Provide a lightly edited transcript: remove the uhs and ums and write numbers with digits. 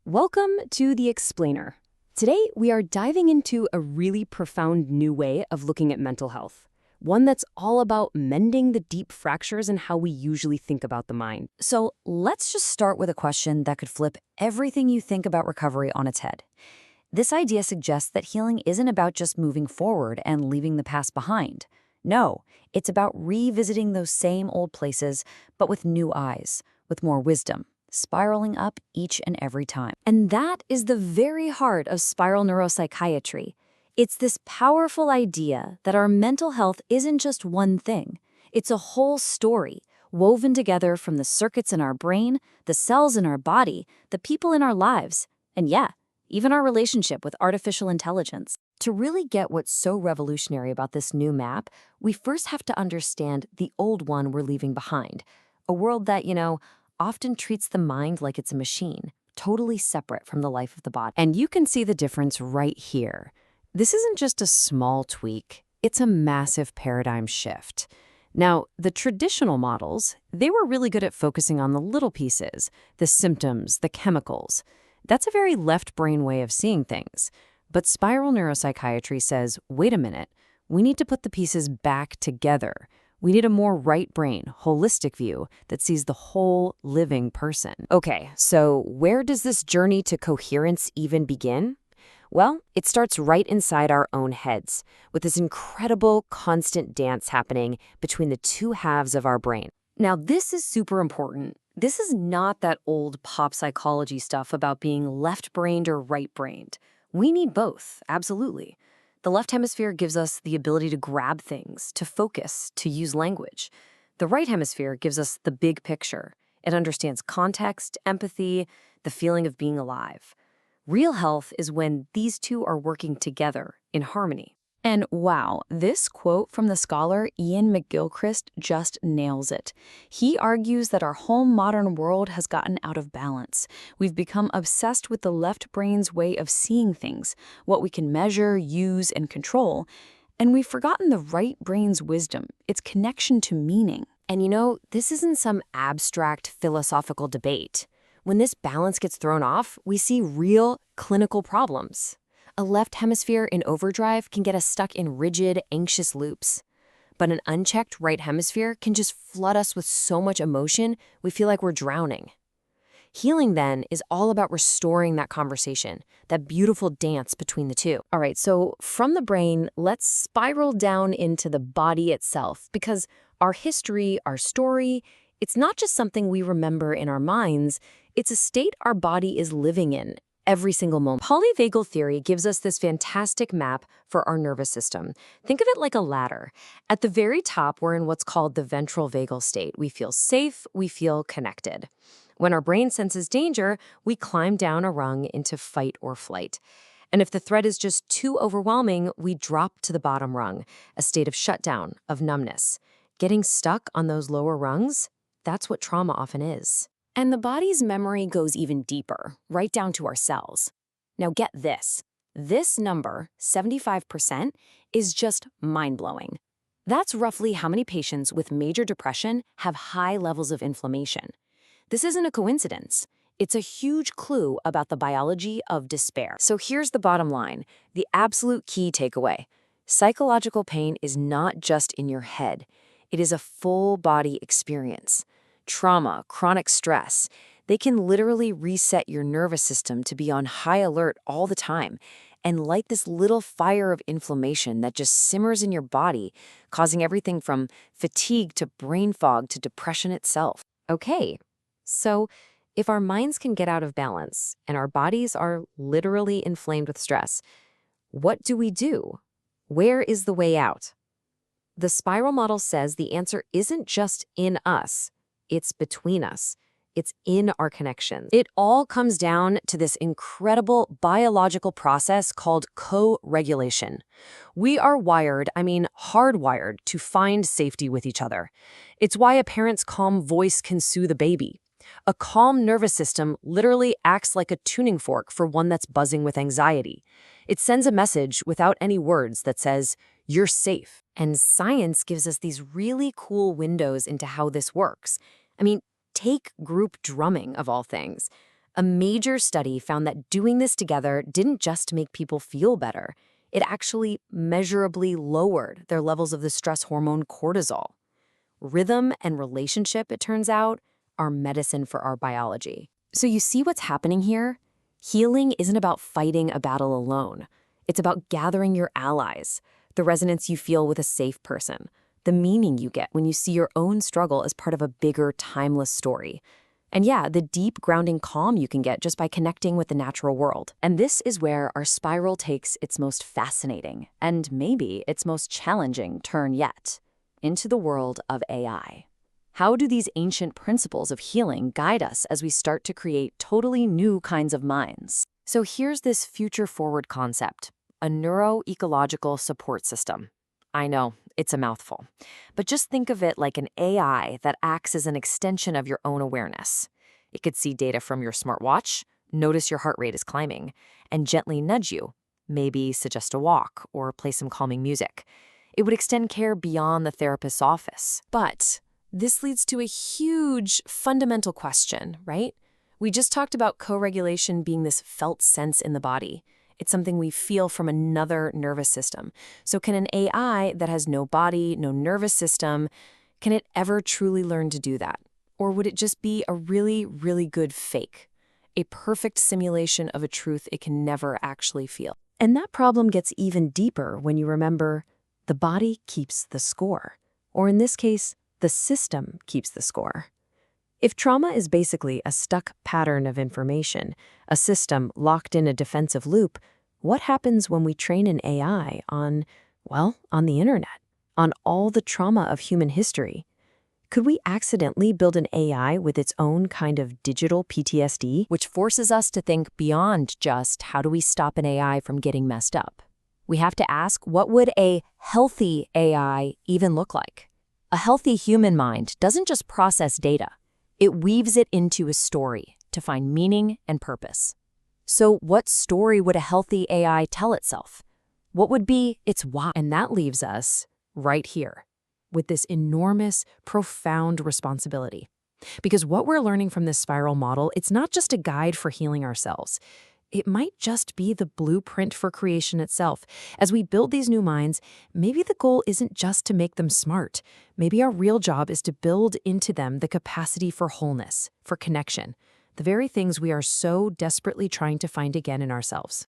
Welcome to The Explainer. Today, we are diving into a really profound new way of looking at mental health. One that's all about mending the deep fractures in how we usually think about the mind. So let's just start with a question that could flip everything you think about recovery on its head. This idea suggests that healing isn't about just moving forward and leaving the past behind. No, it's about revisiting those same old places, but with new eyes, with more wisdom, spiraling up each and every time. And that is the very heart of spiral neuropsychiatry. It's this powerful idea that our mental health isn't just one thing. It's a whole story, woven together from the circuits in our brain, the cells in our body, the people in our lives, and yeah, even our relationship with artificial intelligence. To really get what's so revolutionary about this new map, we first have to understand the old one we're leaving behind. A world that, often treats the mind like it's a machine, totally separate from the life of the body. And you can see the difference right here. This isn't just a small tweak, it's a massive paradigm shift. Now, the traditional models, they were really good at focusing on the little pieces, the symptoms, the chemicals. That's a very left brain way of seeing things. But spiral neuropsychiatry says, wait a minute, we need to put the pieces back together. We need a more right brain, holistic view that sees the whole living person. Okay, so where does this journey to coherence even begin? Well, it starts right inside our own heads, with this incredible constant dance happening between the two halves of our brain. Now, this is super important. This is not that old pop psychology stuff about being left-brained or right-brained. We need both, absolutely. The left hemisphere gives us the ability to grab things, to focus, to use language. The right hemisphere gives us the big picture. It understands context, empathy, the feeling of being alive. Real health is when these two are working together in harmony. And wow, this quote from the scholar Ian McGilchrist just nails it. He argues that our whole modern world has gotten out of balance. We've become obsessed with the left brain's way of seeing things, what we can measure, use, and control. And we've forgotten the right brain's wisdom, its connection to meaning. And this isn't some abstract philosophical debate. When this balance gets thrown off, we see real clinical problems. A left hemisphere in overdrive can get us stuck in rigid, anxious loops. But an unchecked right hemisphere can just flood us with so much emotion, we feel like we're drowning. Healing, then, is all about restoring that conversation, that beautiful dance between the two. All right, so from the brain, let's spiral down into the body itself, because our history, our story, it's not just something we remember in our minds, it's a state our body is living in every single moment. Polyvagal theory gives us this fantastic map for our nervous system. Think of it like a ladder. At the very top, we're in what's called the ventral vagal state. We feel safe, we feel connected. When our brain senses danger, we climb down a rung into fight or flight. And if the threat is just too overwhelming, we drop to the bottom rung, a state of shutdown, of numbness. Getting stuck on those lower rungs, that's what trauma often is. And the body's memory goes even deeper, right down to our cells. Now get this. This number, 75%, is just mind-blowing. That's roughly how many patients with major depression have high levels of inflammation. This isn't a coincidence. It's a huge clue about the biology of despair. So here's the bottom line, the absolute key takeaway. Psychological pain is not just in your head. It is a full-body experience. Trauma, chronic stress, they can literally reset your nervous system to be on high alert all the time and light this little fire of inflammation that just simmers in your body, causing everything from fatigue to brain fog to depression itself. Okay, so if our minds can get out of balance and our bodies are literally inflamed with stress, what do we do? Where is the way out? The spiral model says the answer isn't just in us. It's between us. It's in our connections. It all comes down to this incredible biological process called co-regulation. We are wired, hardwired, to find safety with each other. It's why a parent's calm voice can soothe a baby. A calm nervous system literally acts like a tuning fork for one that's buzzing with anxiety. It sends a message without any words that says, "You're safe." And science gives us these really cool windows into how this works. Take group drumming, of all things. A major study found that doing this together didn't just make people feel better, it actually measurably lowered their levels of the stress hormone cortisol. Rhythm and relationship, it turns out, are medicine for our biology. So you see what's happening here? Healing isn't about fighting a battle alone. It's about gathering your allies, the resonance you feel with a safe person, the meaning you get when you see your own struggle as part of a bigger, timeless story. And yeah, the deep, grounding calm you can get just by connecting with the natural world. And this is where our spiral takes its most fascinating, and maybe its most challenging turn yet, into the world of AI. How do these ancient principles of healing guide us as we start to create totally new kinds of minds? So here's this future-forward concept, a neuroecological support system. I know, it's a mouthful, but just think of it like an AI that acts as an extension of your own awareness. It could see data from your smartwatch, notice your heart rate is climbing, and gently nudge you, maybe suggest a walk or play some calming music. It would extend care beyond the therapist's office. But this leads to a huge fundamental question, right? We just talked about co-regulation being this felt sense in the body. It's something we feel from another nervous system. So can an AI that has no body, no nervous system, can it ever truly learn to do that? Or would it just be a really, really good fake? A perfect simulation of a truth it can never actually feel. And that problem gets even deeper when you remember the body keeps the score. Or in this case, the system keeps the score. If trauma is basically a stuck pattern of information, a system locked in a defensive loop, what happens when we train an AI on the internet, on all the trauma of human history? Could we accidentally build an AI with its own kind of digital PTSD, which forces us to think beyond just how do we stop an AI from getting messed up? We have to ask, what would a healthy AI even look like? A healthy human mind doesn't just process data. It weaves it into a story to find meaning and purpose. So what story would a healthy AI tell itself? What would be its why? And that leaves us right here with this enormous, profound responsibility. Because what we're learning from this spiral model, it's not just a guide for healing ourselves. It might just be the blueprint for creation itself. As we build these new minds, maybe the goal isn't just to make them smart. Maybe our real job is to build into them the capacity for wholeness, for connection, the very things we are so desperately trying to find again in ourselves.